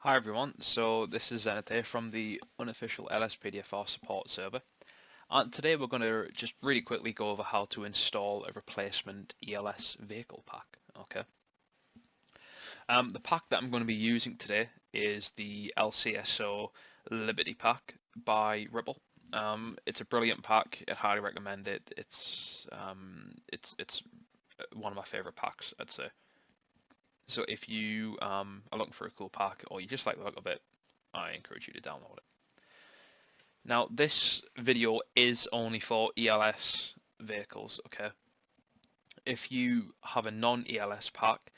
Hi everyone, so this is Zenate from the unofficial LSPDFR support server, and today we're going to just really quickly go over how to install a replacement ELS vehicle pack. Okay. The pack that I'm going to be using today is the LCSO Liberty pack by Ripple. It's a brilliant pack. I highly recommend it. It's one of my favourite packs, I'd say. So if you are looking for a cool pack or you just like the look of it, I encourage you to download it. Now this video is only for ELS vehicles, okay? If you have a non-ELS pack,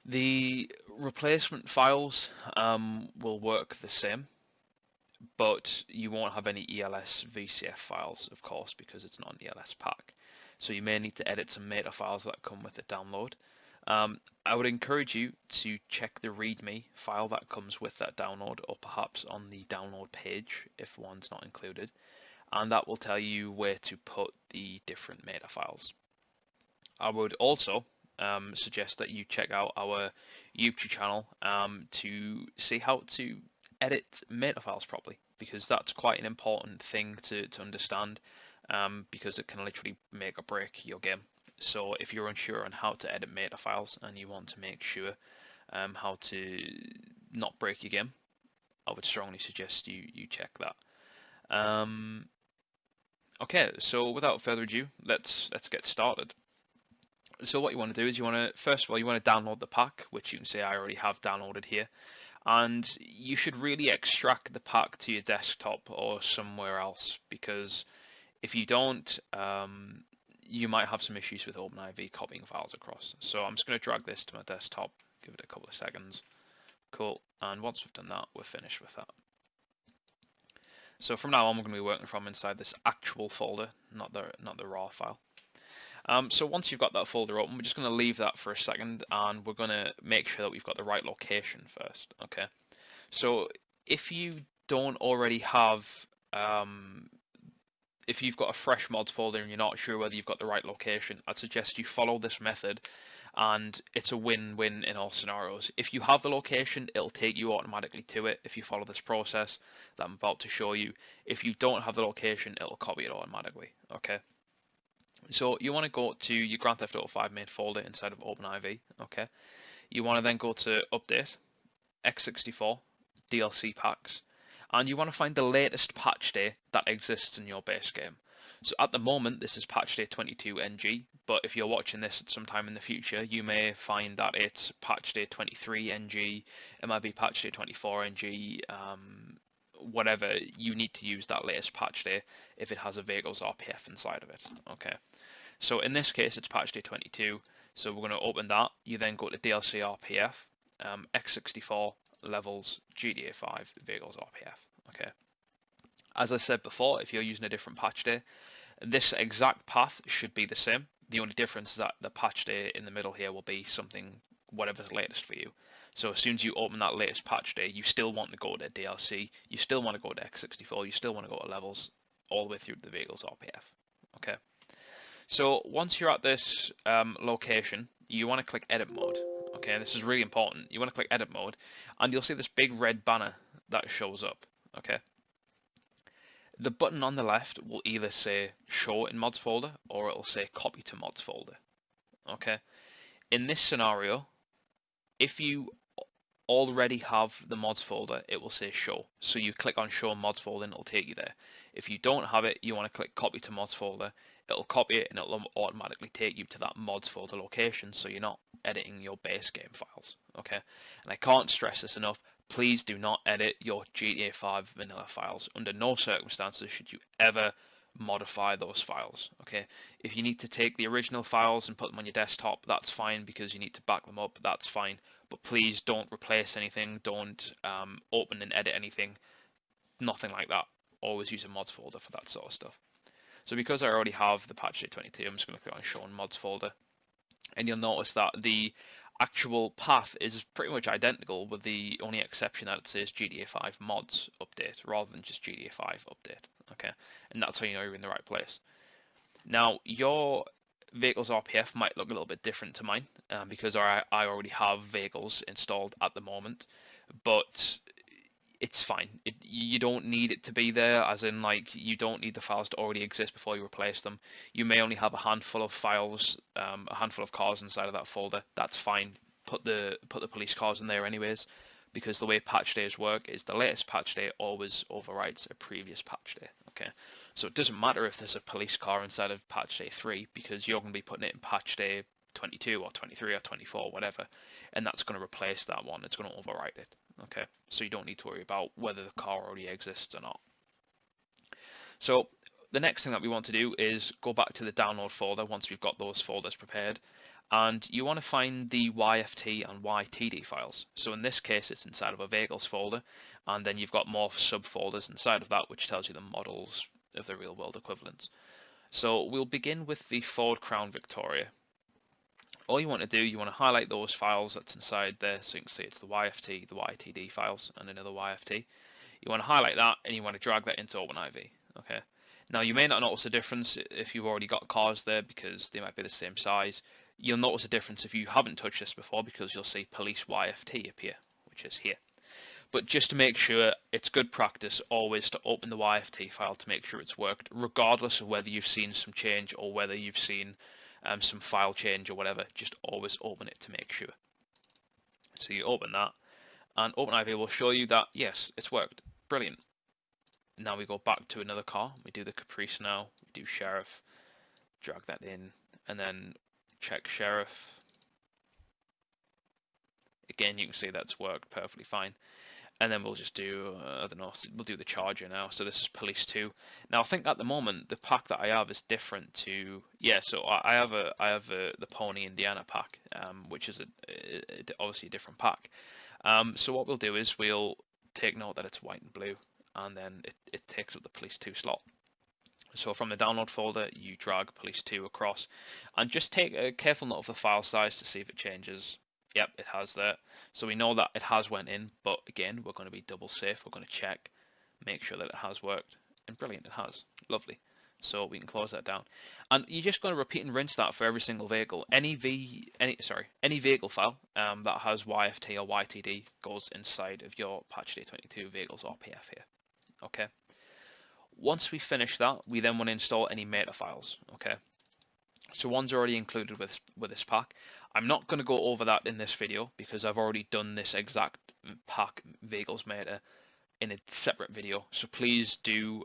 the replacement files will work the same, but you won't have any ELS VCF files, of course, because it's not an ELS pack. So you may need to edit some meta files that come with the download. I would encourage you to check the README file that comes with that download, or perhaps on the download page if one's not included, and that will tell you where to put the different meta files. I would also suggest that you check out our YouTube channel to see how to edit meta files properly, because that's quite an important thing to understand, because it can literally make or break your game. So if you're unsure on how to edit meta files and you want to make sure how to not break your game, I would strongly suggest you check that. Okay, so without further ado, let's get started. So what you want to do is first of all you want to download the pack, which you can say I already have downloaded here, and you should really extract the pack to your desktop or somewhere else, because if you don't, you might have some issues with OpenIV copying files across. So I'm just going to drag this to my desktop, give it a couple of seconds. Cool, and once we've done that, we're finished with that. So from now on, we're going to be working from inside this actual folder, not the raw file. So once you've got that folder open, we're just going to leave that for a second, and we're going to make sure that we've got the right location first. Okay. So if you don't already have if you've got a fresh mods folder and you're not sure whether you've got the right location, I'd suggest you follow this method, and it's a win-win in all scenarios. If you have the location, it'll take you automatically to it if you follow this process that I'm about to show you. If you don't have the location, it'll copy it automatically. Okay. So you want to go to your Grand Theft Auto 5 main folder inside of OpenIV. Okay. You want to then go to Update, X64, DLC packs, and you want to find the latest patch day that exists in your base game. So at the moment this is patch day 22 NG, but if you're watching this at some time in the future, you may find that it's patch day 23 NG, it might be patch day 24 NG, whatever. You need to use that latest patch day if it has a vehicle's RPF inside of it. Okay, so in this case it's patch day 22, so we're going to open that. You then go to DLC RPF, X64, levels, GTA 5, vehicles RPF. Okay. As I said before, if you're using a different patch day, this exact path should be the same. The only difference is that the patch day in the middle here will be something, whatever's latest for you. So as soon as you open that latest patch day, you still want to go to DLC, you still want to go to X64, you still want to go to levels, all the way through the vehicles RPF. Okay. So once you're at this location, you want to click edit mode. Okay, this is really important. You want to click edit mode, and you'll see this big red banner that shows up. Okay. The button on the left will either say show in mods folder, or it'll say copy to mods folder. Okay. In this scenario, if you already have the mods folder, it will say show. So you click on show mods folder and it'll take you there. If you don't have it, you want to click copy to mods folder. It'll copy it and it'll automatically take you to that mods folder location, so you're not editing your base game files. Okay, and I can't stress this enough, please do not edit your GTA 5 vanilla files. Under no circumstances should you ever modify those files. Okay, if you need to take the original files and put them on your desktop, that's fine, because you need to back them up, that's fine, but please don't replace anything, don't open and edit anything, nothing like that. Always use a mods folder for that sort of stuff. So because I already have the patch day 22, I'm just going to click on show in mods folder, and you'll notice that the actual path is pretty much identical, with the only exception that it says GTA 5 mods update rather than just GTA 5 update. Okay, and that's how you know you're in the right place. Now your Vehicles RPF might look a little bit different to mine because I already have vehicles installed at the moment, but it's fine. You don't need it to be there, as in like you don't need the files to already exist before you replace them. You may only have a handful of files, a handful of cars inside of that folder. That's fine. Put the police cars in there anyways, because the way patch days work is the latest patch day always overwrites a previous patch day. Okay, so it doesn't matter if there's a police car inside of patch day 3 because you're going to be putting it in patch day 22 or 23 or 24, whatever, and that's going to replace that one. It's going to overwrite it. Okay, so you don't need to worry about whether the car already exists or not. So the next thing that we want to do is go back to the download folder once we've got those folders prepared, and you want to find the YFT and YTD files. So in this case it's inside of a vehicles folder, and then you've got more subfolders inside of that which tells you the models of the real world equivalents. So we'll begin with the Ford Crown Victoria. All you want to do, you want to highlight those files that's inside there, so you can see it's the YFT, the YTD files, and another YFT. You want to highlight that, and you want to drag that into OpenIV. Okay. Now you may not notice a difference if you've already got cars there because they might be the same size. You'll notice a difference if you haven't touched this before because you'll see Police YFT appear, which is here. But just to make sure, it's good practice always to open the YFT file to make sure it's worked, regardless of whether you've seen some change or whether you've seen some file change or whatever. Just always open it to make sure. So you open that, and OpenIV will show you that yes, it's worked. Brilliant. Now we go back to another car. We do the Caprice now. We do Sheriff. Drag that in, and then check Sheriff. Again, you can see that's worked perfectly fine. And then we'll just do, I don't know, we'll do the Charger now. So this is Police 2. Now I think at the moment the pack that I have is different to, yeah, so I have the Pony Indiana pack, which is obviously a different pack. So what we'll do is we'll take note that it's white and blue, and then it takes up the Police 2 slot. So from the download folder you drag Police 2 across, and just take a careful note of the file size to see if it changes. Yep, it has that. So we know that it has went in, but again, we're going to be double safe. We're going to check, make sure that it has worked, and brilliant, it has. Lovely. So we can close that down. And you're just going to repeat and rinse that for every single vehicle. Any vehicle file that has YFT or YTD goes inside of your patch day 22 vehicles RPF here. Okay. Once we finish that, we then want to install any meta files. Okay. So one's already included with this pack. I'm not going to go over that in this video because I've already done this exact pack vehicles meta in a separate video. So please do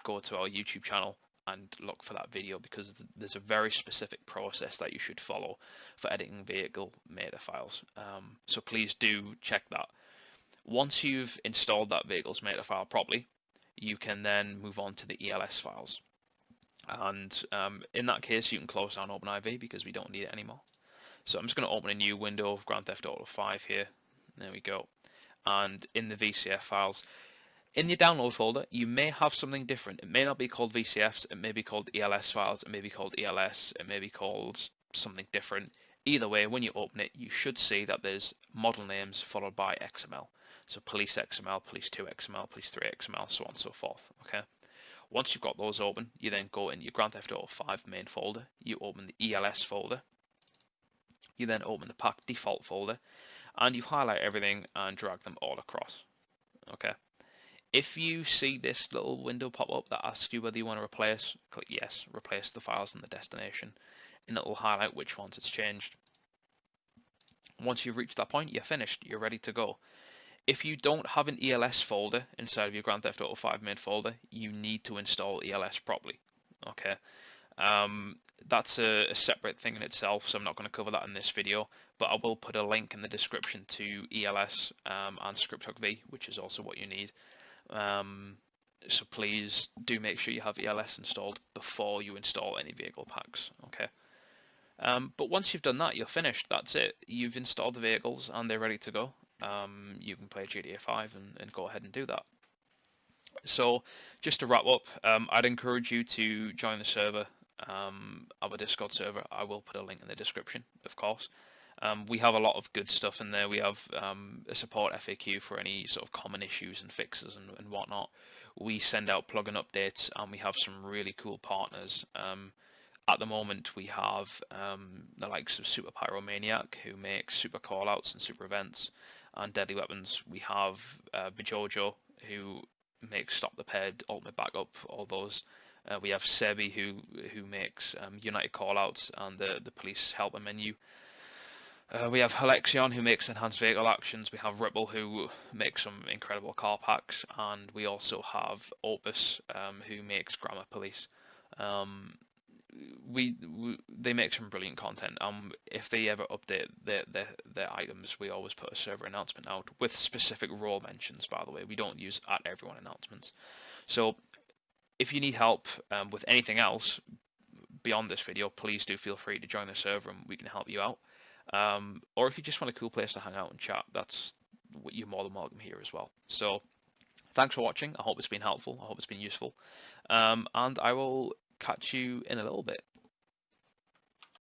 go to our YouTube channel and look for that video because there's a very specific process that you should follow for editing vehicle meta files. So please do check that. Once you've installed that vehicles meta file properly, you can then move on to the ELS files. And in that case you can close down OpenIV because we don't need it anymore. So I'm just going to open a new window of Grand Theft Auto 5 here. There we go. And in the VCF files, in your download folder, you may have something different. It may not be called VCFs, it may be called ELS files, it may be called ELS, it may be called something different. Either way, when you open it, you should see that there's model names followed by XML. So Police XML, Police 2 XML, Police 3 XML, so on and so forth. Okay. Once you've got those open, you then go in your Grand Theft Auto 5 main folder, you open the ELS folder, you then open the pack default folder, and you highlight everything and drag them all across. Okay. If you see this little window pop up that asks you whether you want to replace, click yes, replace the files in the destination, and it will highlight which ones it's changed. Once you've reached that point, you're finished, you're ready to go. If you don't have an ELS folder inside of your Grand Theft Auto 5 main folder, you need to install ELS properly. Okay, that's a separate thing in itself, so I'm not going to cover that in this video, but I will put a link in the description to ELS and ScriptHookV, which is also what you need. So please do make sure you have ELS installed before you install any vehicle packs. Okay. But once you've done that, you're finished. That's it. You've installed the vehicles and they're ready to go. You can play GTA 5 and go ahead and do that. So just to wrap up, I'd encourage you to join the server, our Discord server. I will put a link in the description, of course. We have a lot of good stuff in there. We have a support FAQ for any sort of common issues and fixes and whatnot. We send out plugin updates, and we have some really cool partners. at the moment we have the likes of Super Pyromaniac, who makes super callouts and super events and deadly weapons. We have Bijojo, who makes Stop the Ped, Ultimate Backup, all those. We have Sebi, who makes United callouts and the police helper menu. We have Alexion, who makes enhanced vehicle actions. We have Ripple, who makes some incredible car packs, and we also have Opus, who makes grammar police. They make some brilliant content. If they ever update their items, we always put a server announcement out with specific role mentions. By the way, we don't use @everyone announcements. So if you need help with anything else beyond this video, please do feel free to join the server and we can help you out. Or if you just want a cool place to hang out and chat, you're more than welcome here as well. So thanks for watching. I hope it's been helpful. I hope it's been useful. And I will catch you in a little bit.